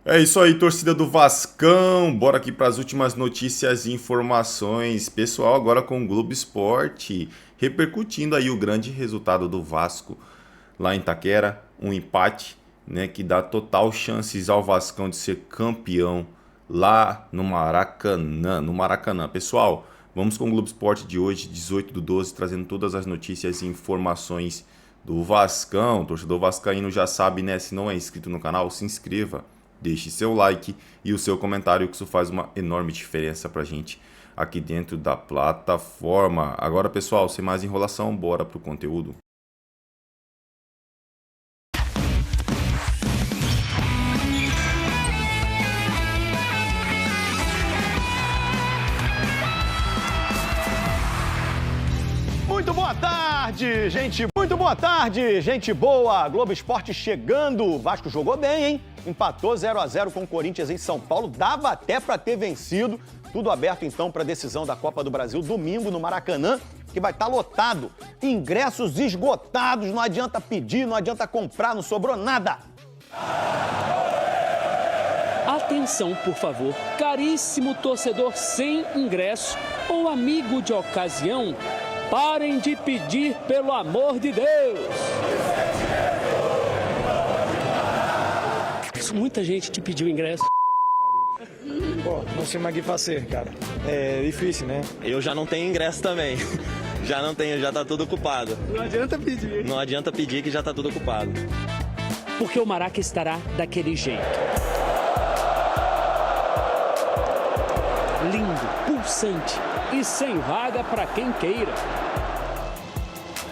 É isso aí, torcida do Vascão. Bora aqui para as últimas notícias e informações. Pessoal, agora com o Globo Esporte, repercutindo aí o grande resultado do Vasco lá em Itaquera, um empate, né, que dá total chances ao Vascão de ser campeão lá no Maracanã. Pessoal, vamos com o Globo Esporte de hoje, 18/12, trazendo todas as notícias e informações do Vascão. O torcedor vascaíno já sabe, né? Se não é inscrito no canal, se inscreva. Deixe seu like e o seu comentário, que isso faz uma enorme diferença pra gente aqui dentro da plataforma. Agora, pessoal, sem mais enrolação, bora pro conteúdo. Muito boa tarde, gente. Muito boa tarde, gente boa. Globo Esporte chegando. O Vasco jogou bem, hein? Empatou 0-0 com o Corinthians em São Paulo. Dava até para ter vencido. Tudo aberto, então, para a decisão da Copa do Brasil domingo no Maracanã, que vai estar lotado. Ingressos esgotados. Não adianta pedir, não adianta comprar, não sobrou nada. Atenção, por favor. Caríssimo torcedor sem ingresso ou amigo de ocasião, parem de pedir, pelo amor de Deus! Muita gente te pediu ingresso. Pô, não sei mais o que fazer, cara. É difícil, né? Eu já não tenho ingresso também. Já não tenho, já tá tudo ocupado. Não adianta pedir. Não adianta pedir que já tá tudo ocupado. Porque o Maraca estará daquele jeito. Lindo, pulsante e sem vaga para quem queira.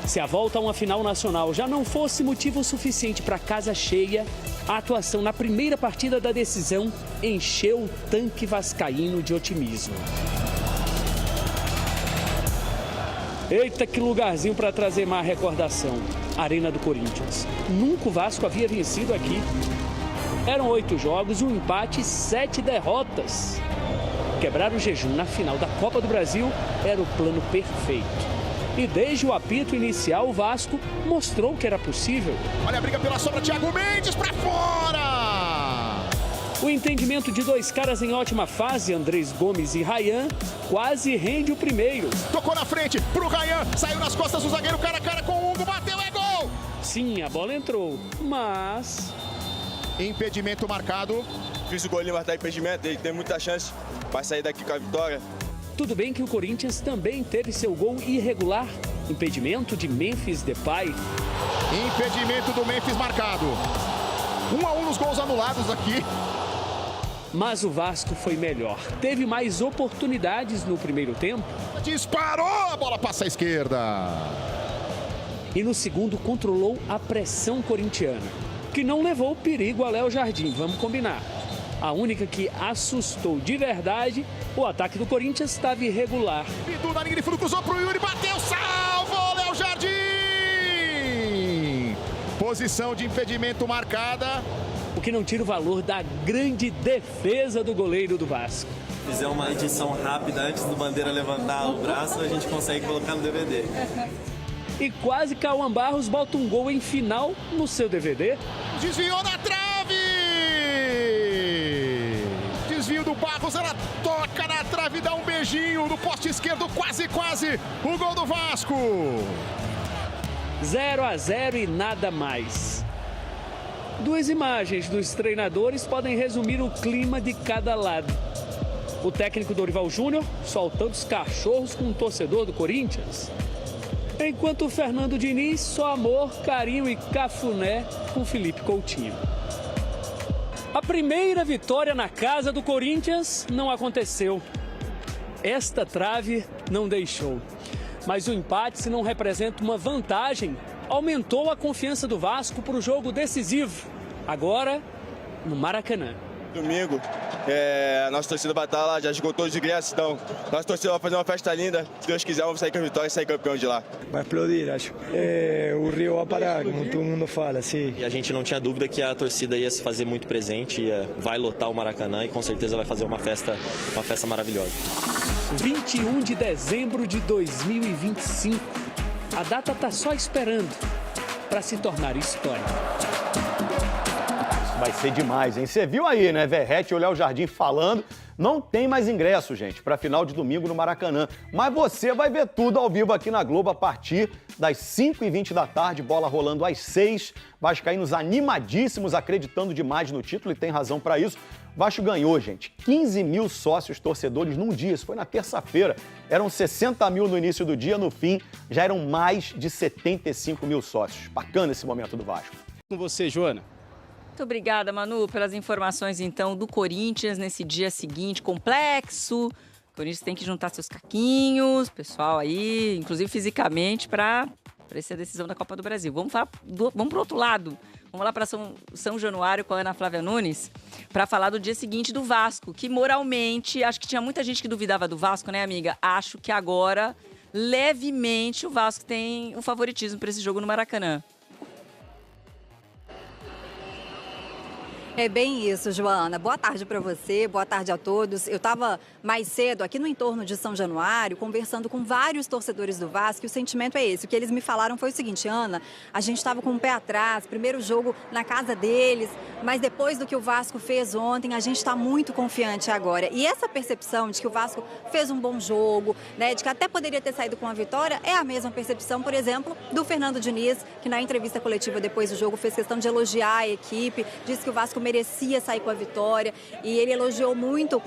Se a volta a uma final nacional já não fosse motivo suficiente para casa cheia, a atuação na primeira partida da decisão encheu o tanque vascaíno de otimismo. Eita, que lugarzinho para trazer má recordação. Arena do Corinthians. Nunca o Vasco havia vencido aqui. Eram 8 jogos, um empate e 7 derrotas. Quebrar o jejum na final da Copa do Brasil era o plano perfeito. E desde o apito inicial, o Vasco mostrou que era possível. Olha a briga pela sobra, Thiago Mendes pra fora! O entendimento de dois caras em ótima fase, Andrés Gomes e Ryan, quase rende o primeiro. Tocou na frente pro Ryan, saiu nas costas do zagueiro, cara a cara com o Hugo, bateu, é gol! Sim, a bola entrou, mas... Impedimento marcado. Fiz o golinho, mas tá impedimento, ele tem muita chance, vai sair daqui com a vitória. Tudo bem que o Corinthians também teve seu gol irregular. Impedimento de Memphis Depay. Impedimento do Memphis marcado. 1-1 nos gols anulados aqui. Mas o Vasco foi melhor. Teve mais oportunidades no primeiro tempo. Disparou, a bola passa à esquerda. E no segundo controlou a pressão corintiana, que não levou perigo a Léo Jardim, vamos combinar. A única que assustou de verdade, o ataque do Corinthians estava irregular. Bidu na linha de fundo, cruzou pro Yuri, bateu, salvo, Léo Jardim! Posição de impedimento marcada. O que não tira o valor da grande defesa do goleiro do Vasco. Se fizer uma edição rápida antes do Bandeira levantar o braço, a gente consegue colocar no DVD. E quase Cauã Barros bota um gol em final no seu DVD. Desviou na trave! Desvio do Barros, ela toca na trave, dá um beijinho no poste esquerdo, quase, o gol do Vasco. 0-0 e nada mais. Duas imagens dos treinadores podem resumir o clima de cada lado. O técnico Dorival Júnior soltando os cachorros com o torcedor do Corinthians. Enquanto o Fernando Diniz, só amor, carinho e cafuné com Felipe Coutinho. A primeira vitória na casa do Corinthians não aconteceu. Esta trave não deixou. Mas o empate, se não representa uma vantagem, aumentou a confiança do Vasco para o jogo decisivo. Agora, no Maracanã. Domingo, a nossa torcida vai estar lá, já esgotou os ingressos, então nossa torcida vai fazer uma festa linda. Se Deus quiser, vamos sair com a vitória e sair campeão de lá. Vai explodir, acho. O Rio vai parar, como todo mundo fala, sim. E a gente não tinha dúvida que a torcida ia se fazer muito presente, vai lotar o Maracanã e com certeza vai fazer uma festa maravilhosa. 21 de dezembro de 2025. A data está só esperando para se tornar história. vai ser demais, hein? Você viu aí, né, Verrete e o Léo Jardim falando. Não tem mais ingresso, gente, para final de domingo no Maracanã. Mas você vai ver tudo ao vivo aqui na Globo a partir das 5h20 da tarde, bola rolando às 6. Vascaínos animadíssimos, acreditando demais no título e tem razão para isso. Vasco ganhou, gente. 15 mil sócios torcedores num dia. Isso foi na terça-feira. Eram 60 mil no início do dia, no fim já eram mais de 75 mil sócios. Bacana esse momento do Vasco. Com você, Joana. Muito obrigada, Manu, pelas informações, então, do Corinthians nesse dia seguinte, complexo. O Corinthians tem que juntar seus caquinhos, pessoal aí, inclusive fisicamente, para essa decisão da Copa do Brasil. Vamos para o outro lado. Vamos lá para São Januário com a Ana Flávia Nunes para falar do dia seguinte do Vasco, que moralmente, acho que tinha muita gente que duvidava do Vasco, né, amiga? Acho que agora, levemente, o Vasco tem um favoritismo para esse jogo no Maracanã. É bem isso, Joana. Boa tarde para você, boa tarde a todos. Eu estava mais cedo aqui no entorno de São Januário, conversando com vários torcedores do Vasco, e o sentimento é esse. O que eles me falaram foi o seguinte: Ana, a gente estava com o pé atrás, primeiro jogo na casa deles, mas depois do que o Vasco fez ontem, a gente está muito confiante agora. E essa percepção de que o Vasco fez um bom jogo, né, de que até poderia ter saído com a vitória, é a mesma percepção, por exemplo, do Fernando Diniz, que na entrevista coletiva depois do jogo fez questão de elogiar a equipe, disse que o Vasco merecia sair com a vitória, e ele elogiou muito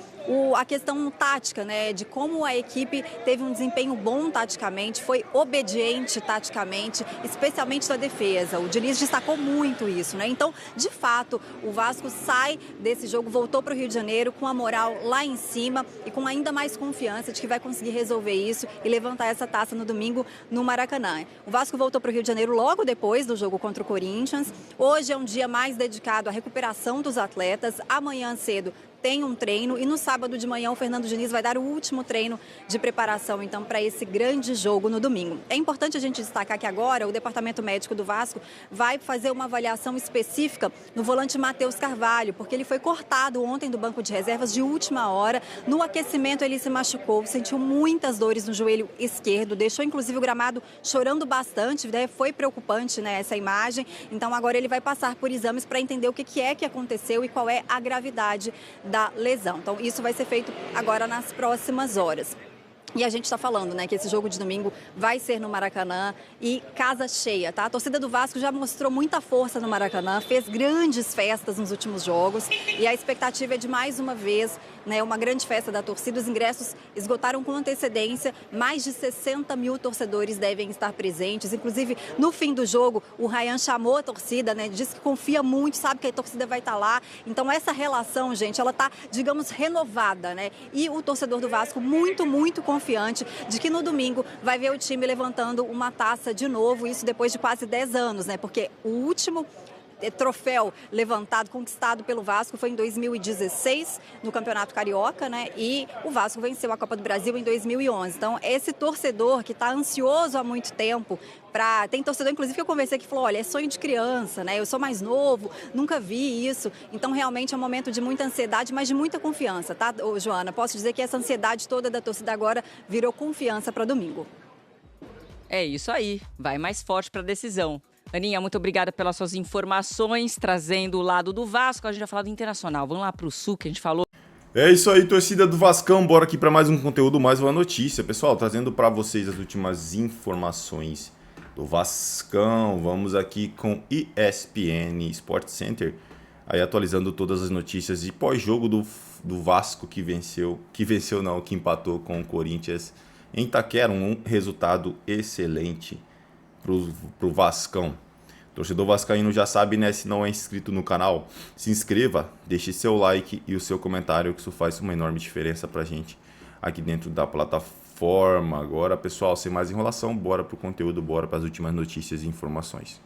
a questão tática, né, de como a equipe teve um desempenho bom taticamente, foi obediente taticamente, especialmente na defesa. O Diniz destacou muito isso, né? Então, de fato, o Vasco sai desse jogo, voltou para o Rio de Janeiro com a moral lá em cima e com ainda mais confiança de que vai conseguir resolver isso e levantar essa taça no domingo no Maracanã. O Vasco voltou para o Rio de Janeiro logo depois do jogo contra o Corinthians. Hoje é um dia mais dedicado à recuperação dos atletas. Amanhã cedo tem um treino e no sábado de manhã o Fernando Diniz vai dar o último treino de preparação, então, para esse grande jogo no domingo. É importante a gente destacar que agora o Departamento Médico do Vasco vai fazer uma avaliação específica no volante Matheus Carvalho, porque ele foi cortado ontem do banco de reservas de última hora. No aquecimento ele se machucou, sentiu muitas dores no joelho esquerdo, deixou inclusive o gramado chorando bastante, né? Foi preocupante, né, essa imagem. Então agora ele vai passar por exames para entender o que é que aconteceu e qual é a gravidade da lesão. Então, isso vai ser feito agora nas próximas horas. E a gente está falando, né, que esse jogo de domingo vai ser no Maracanã e casa cheia, tá? A torcida do Vasco já mostrou muita força no Maracanã, fez grandes festas nos últimos jogos e a expectativa é de mais uma vez, né, uma grande festa da torcida. Os ingressos esgotaram com antecedência, mais de 60 mil torcedores devem estar presentes. Inclusive, no fim do jogo, o Ryan chamou a torcida, né, disse que confia muito, sabe que a torcida vai estar lá. Então, essa relação, gente, ela está, digamos, renovada, né? E o torcedor do Vasco muito, muito confiante de que no domingo vai ver o time levantando uma taça de novo, isso depois de quase 10 anos, né? Porque o último troféu levantado, conquistado pelo Vasco foi em 2016, no Campeonato Carioca, né? E o Vasco venceu a Copa do Brasil em 2011. Então, esse torcedor que está ansioso há muito tempo, tem torcedor, inclusive, que eu conversei que falou, olha, é sonho de criança, né? Eu sou mais novo, nunca vi isso. Então, realmente é um momento de muita ansiedade, mas de muita confiança, tá, Joana? Posso dizer que essa ansiedade toda da torcida agora virou confiança para domingo. É isso aí, vai mais forte para a decisão. Aninha, muito obrigada pelas suas informações, trazendo o lado do Vasco. A gente vai falar do Internacional. Vamos lá para o Sul, que a gente falou. É isso aí, torcida do Vascão. Bora aqui para mais um conteúdo, mais uma notícia. Pessoal, trazendo para vocês as últimas informações do Vascão. Vamos aqui com ESPN Sport Center. Aí atualizando todas as notícias de pós-jogo do Vasco que empatou com o Corinthians em Itaquera. Um resultado excelente pro Vascão. Torcedor vascaíno já sabe, né? Se não é inscrito no canal, se inscreva, deixe seu like e o seu comentário, que isso faz uma enorme diferença pra gente aqui dentro da plataforma. Agora, pessoal, sem mais enrolação, bora pro conteúdo, bora para as últimas notícias e informações.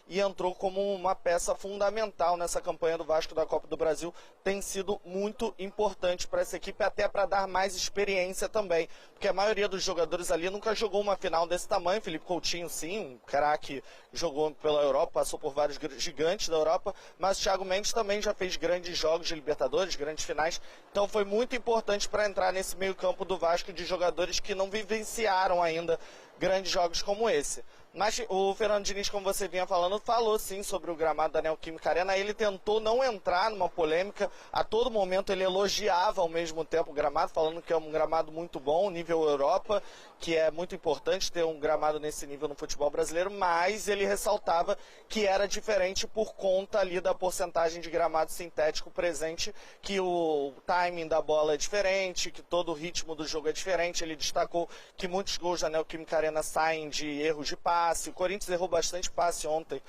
E entrou como uma peça fundamental nessa campanha do Vasco da Copa do Brasil. Tem sido muito importante para essa equipe, até para dar mais experiência também, porque a maioria dos jogadores ali nunca jogou uma final desse tamanho. Felipe Coutinho, sim, um craque, jogou pela Europa, passou por vários gigantes da Europa, mas o Thiago Mendes também já fez grandes jogos de Libertadores, grandes finais, então foi muito importante para entrar nesse meio campo do Vasco de jogadores que não vivenciaram ainda grandes jogos como esse. Mas o Fernando Diniz, como você vinha falando, falou sim sobre o gramado da Neoquímica Arena. Ele tentou não entrar numa polêmica. A todo momento ele elogiava ao mesmo tempo o gramado, falando que é um gramado muito bom, nível Europa, que é muito importante ter um gramado nesse nível no futebol brasileiro, mas ele ressaltava que era diferente por conta ali da porcentagem de gramado sintético presente, que o timing da bola é diferente, que todo o ritmo do jogo é diferente. Ele destacou que muitos gols da Neoquímica Arena saem de erros de passe. O Corinthians errou bastante passe ontem.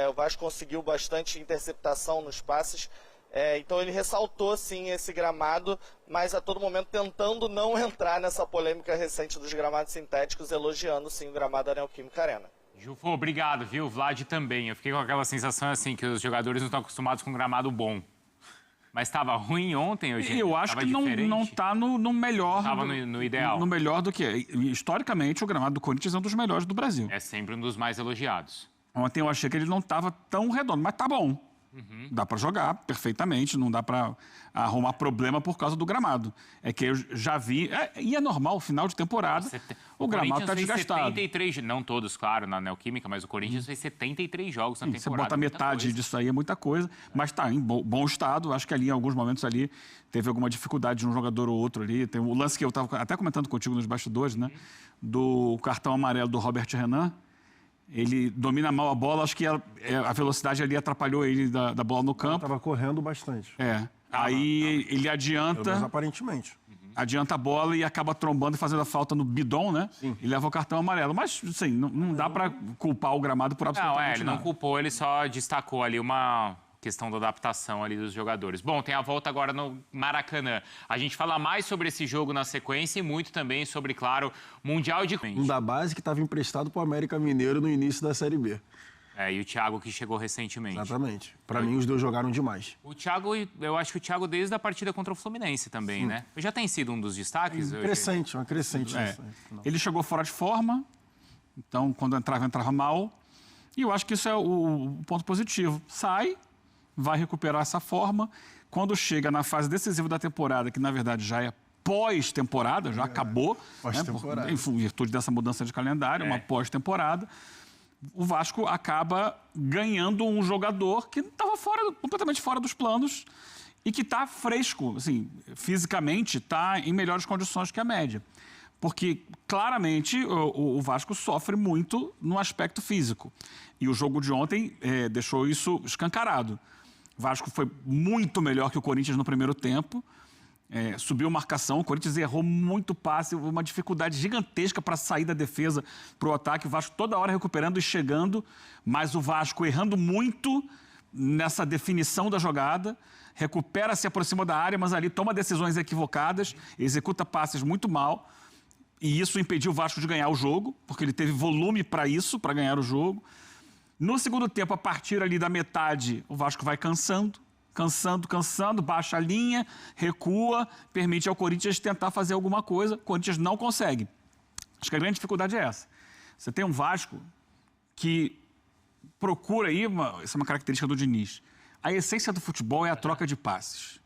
O Vasco conseguiu bastante interceptação nos passes. Então ele ressaltou sim esse gramado, mas a todo momento tentando não entrar nessa polêmica recente dos gramados sintéticos, elogiando sim o gramado da Neoquímica Arena. Jufô, obrigado, viu? Vlad também. Eu fiquei com aquela sensação assim que os jogadores não estão acostumados com gramado bom. Mas estava ruim ontem, hoje. Eu acho que não está no melhor. Estava no ideal. No melhor do que é. Historicamente, o gramado do Corinthians é um dos melhores do Brasil. É sempre um dos mais elogiados. Ontem eu achei que ele não estava tão redondo, mas tá bom. Dá para jogar perfeitamente, não dá para arrumar problema por causa do gramado. É que eu já vi, e é normal, final de temporada, o gramado está desgastado. 73, não todos, claro, na Neoquímica, mas o Corinthians fez 73 jogos na temporada. Você bota metade disso aí, é muita coisa, mas está em bom estado. Acho que ali, em alguns momentos ali, teve alguma dificuldade de um jogador ou outro ali. Tem o lance que eu estava até comentando contigo nos bastidores, né? Do cartão amarelo do Robert Renan. Ele domina mal a bola, acho que a velocidade ali atrapalhou ele da bola no campo. Estava correndo bastante. Aí ele adianta... Mas aparentemente. Adianta a bola e acaba trombando e fazendo a falta no bidon, né? Sim. E leva o cartão amarelo. Mas, assim, não dá para culpar o gramado por absolutamente nada. Ele não culpou, ele só destacou ali uma questão da adaptação ali dos jogadores. Bom, tem a volta agora no Maracanã. A gente fala mais sobre esse jogo na sequência e muito também sobre, claro, Mundial de... Um da base que estava emprestado para o América Mineiro no início da Série B. E o Thiago que chegou recentemente. Exatamente. Para mim, os dois jogaram demais. O Thiago, eu acho que o Thiago desde a partida contra o Fluminense também, sim, né? Já tem sido um dos destaques? Uma crescente. Ele chegou fora de forma, então quando entrava mal. E eu acho que isso é o ponto positivo. Sai, vai recuperar essa forma. Quando chega na fase decisiva da temporada, que na verdade já é pós-temporada, já acabou, pós-temporada, né? Em virtude dessa mudança de calendário, uma pós-temporada, o Vasco acaba ganhando um jogador que estava completamente fora dos planos e que está fresco, assim, fisicamente está em melhores condições que a média. Porque, claramente, o Vasco sofre muito no aspecto físico. E o jogo de ontem deixou isso escancarado. O Vasco foi muito melhor que o Corinthians no primeiro tempo. Subiu marcação, o Corinthians errou muito passe, uma dificuldade gigantesca para sair da defesa para o ataque. O Vasco toda hora recuperando e chegando, mas o Vasco errando muito nessa definição da jogada. Recupera, se aproxima da área, mas ali toma decisões equivocadas, executa passes muito mal. E isso impediu o Vasco de ganhar o jogo, porque ele teve volume para isso, para ganhar o jogo. No segundo tempo, a partir ali da metade, o Vasco vai cansando, baixa a linha, recua, permite ao Corinthians tentar fazer alguma coisa. O Corinthians não consegue. Acho que a grande dificuldade é essa. Você tem um Vasco que procura aí, essa é uma característica do Diniz, a essência do futebol é a troca de passes.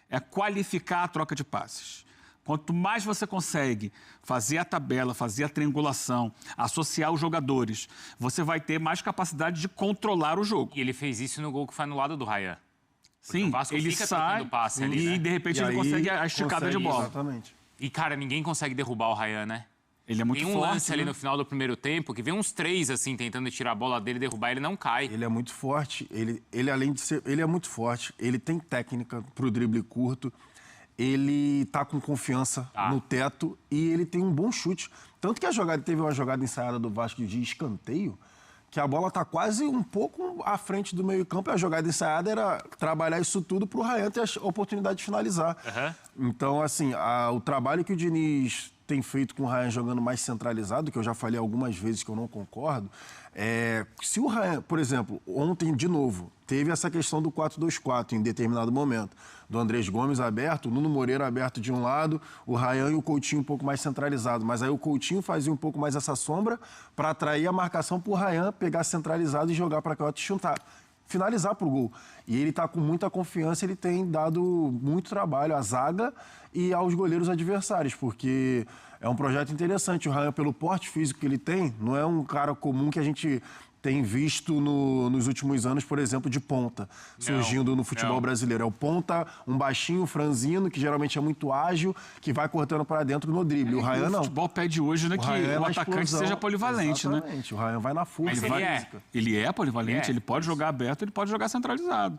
É qualificar a troca de passes. Quanto mais você consegue fazer a tabela, fazer a triangulação, associar os jogadores, você vai ter mais capacidade de controlar o jogo. E ele fez isso no gol que foi anulado do Rayan. Sim, ele sai passe ali, né? E de repente ele consegue a esticada de bola. Exatamente. E, cara, ninguém consegue derrubar o Rayan, né? Ele é muito forte. Tem um lance ali no final do primeiro tempo que vem uns 3, assim, tentando tirar a bola dele, derrubar, ele não cai. Ele é muito forte, ele além de ser... Ele é muito forte, ele tem técnica pro drible curto, ele tá com confiança no teto e ele tem um bom chute. Tanto que teve uma jogada ensaiada do Vasco de escanteio, que a bola tá quase um pouco à frente do meio-campo e a jogada ensaiada era trabalhar isso tudo pro Rayan ter a oportunidade de finalizar. Então, assim, o trabalho que o Diniz tem feito com o Rayan jogando mais centralizado, que eu já falei algumas vezes que eu não concordo, se o Rayan, por exemplo, ontem, de novo, teve essa questão do 4-2-4 em determinado momento, do Andrés Gomes aberto, o Nuno Moreira aberto de um lado, o Rayan e o Coutinho um pouco mais centralizado, mas aí o Coutinho fazia um pouco mais essa sombra para atrair a marcação para o Rayan pegar centralizado e jogar para cá e chutar. Finalizar pro gol. E ele tá com muita confiança, ele tem dado muito trabalho à zaga e aos goleiros adversários, porque É um projeto interessante. O Ryan, pelo porte físico que ele tem, não é um cara comum que a gente tem visto nos últimos anos, por exemplo, de ponta, surgindo no futebol brasileiro. É o ponta, um baixinho, franzino, que geralmente é muito ágil, que vai cortando para dentro no drible. O Ryan não. O futebol pede hoje, né, que o atacante seja polivalente, né? Exatamente. O Ryan vai na força. Ele é polivalente, ele pode jogar aberto, ele pode jogar centralizado.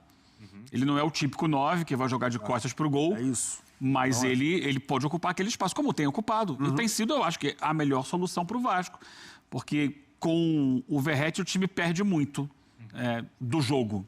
Ele não é o típico 9 que vai jogar de costas pro gol. É isso. Mas ele pode ocupar aquele espaço, como tem ocupado. E tem sido, eu acho que, a melhor solução para o Vasco. Porque com o Verratti o time perde muito do jogo.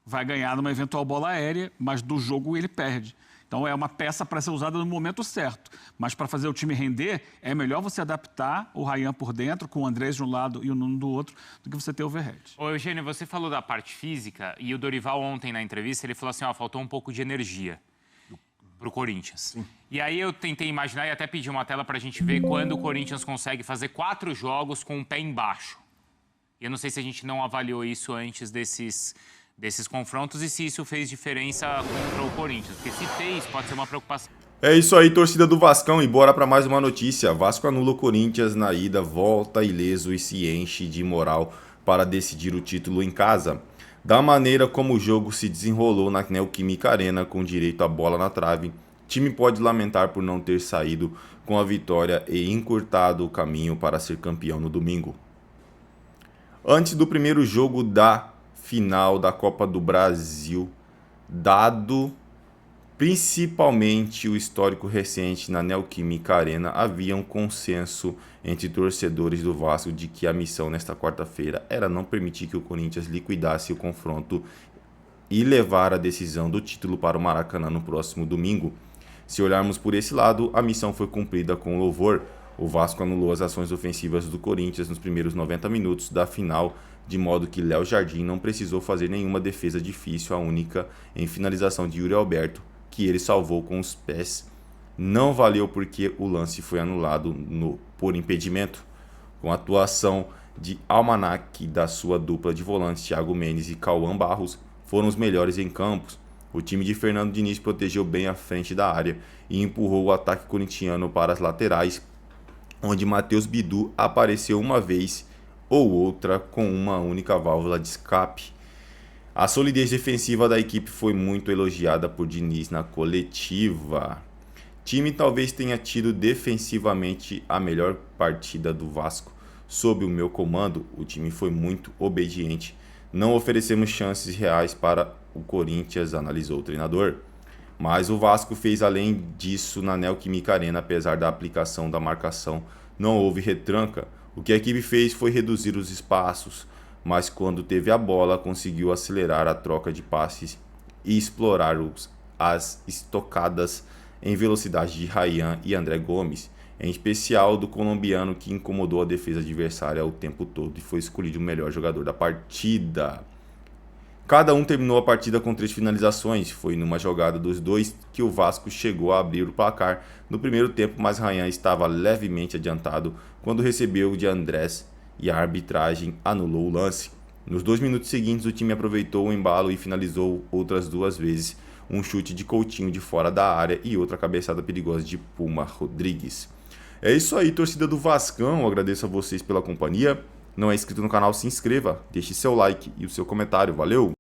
Vai ganhar numa eventual bola aérea, mas do jogo ele perde. Então é uma peça para ser usada no momento certo. Mas para fazer o time render, é melhor você adaptar o Ryan por dentro, com o Andrés de um lado e o Nuno do outro, do que você ter o Verratti. Ô, Eugênio, você falou da parte física e o Dorival ontem na entrevista, ele falou assim, faltou um pouco de energia para o Corinthians. Sim. E aí eu tentei imaginar e até pedi uma tela para a gente ver quando o Corinthians consegue fazer 4 jogos com o pé embaixo. Eu não sei se a gente não avaliou isso antes desses confrontos e se isso fez diferença contra o Corinthians. Porque se fez, pode ser uma preocupação. É isso aí, torcida do Vascão, e bora para mais uma notícia. Vasco anula o Corinthians na ida, volta ileso e se enche de moral para decidir o título em casa. Da maneira como o jogo se desenrolou na Neoquímica Arena, com direito à bola na trave, time pode lamentar por não ter saído com a vitória e encurtado o caminho para ser campeão no domingo. Antes do primeiro jogo da final da Copa do Brasil, dado principalmente o histórico recente na Neoquímica Arena, havia um consenso entre torcedores do Vasco de que a missão nesta quarta-feira era não permitir que o Corinthians liquidasse o confronto e levar a decisão do título para o Maracanã no próximo domingo. Se olharmos por esse lado, a missão foi cumprida com louvor. O Vasco anulou as ações ofensivas do Corinthians nos primeiros 90 minutos da final, de modo que Léo Jardim não precisou fazer nenhuma defesa difícil, a única em finalização de Yuri Alberto, que ele salvou com os pés. Não valeu porque o lance foi anulado por impedimento. Com a atuação de Almanac da sua dupla de volantes, Thiago Mendes e Cauã Barros, foram os melhores em campos. O time de Fernando Diniz protegeu bem a frente da área e empurrou o ataque corintiano para as laterais, onde Matheus Bidu apareceu uma vez ou outra com uma única válvula de escape. A solidez defensiva da equipe foi muito elogiada por Diniz na coletiva. Time talvez tenha tido defensivamente a melhor partida do Vasco. Sob o meu comando, o time foi muito obediente. Não oferecemos chances reais para o Corinthians, analisou o treinador. Mas o Vasco fez além disso na Neoquímica Arena, apesar da aplicação da marcação. Não houve retranca. O que a equipe fez foi reduzir os espaços, mas quando teve a bola conseguiu acelerar a troca de passes e explorar as estocadas em velocidade de Ryan e André Gomes, em especial do colombiano, que incomodou a defesa adversária o tempo todo e foi escolhido o melhor jogador da partida. Cada um terminou a partida com 3 finalizações. Foi numa jogada dos dois que o Vasco chegou a abrir o placar no primeiro tempo, mas Ryan estava levemente adiantado quando recebeu de Andrés e a arbitragem anulou o lance. Nos 2 minutos seguintes, o time aproveitou o embalo e finalizou outras 2 vezes, um chute de Coutinho de fora da área e outra cabeçada perigosa de Puma Rodrigues. É isso aí, torcida do Vascão. Eu agradeço a vocês pela companhia. Não é inscrito no canal, se inscreva, deixe seu like e o seu comentário. Valeu!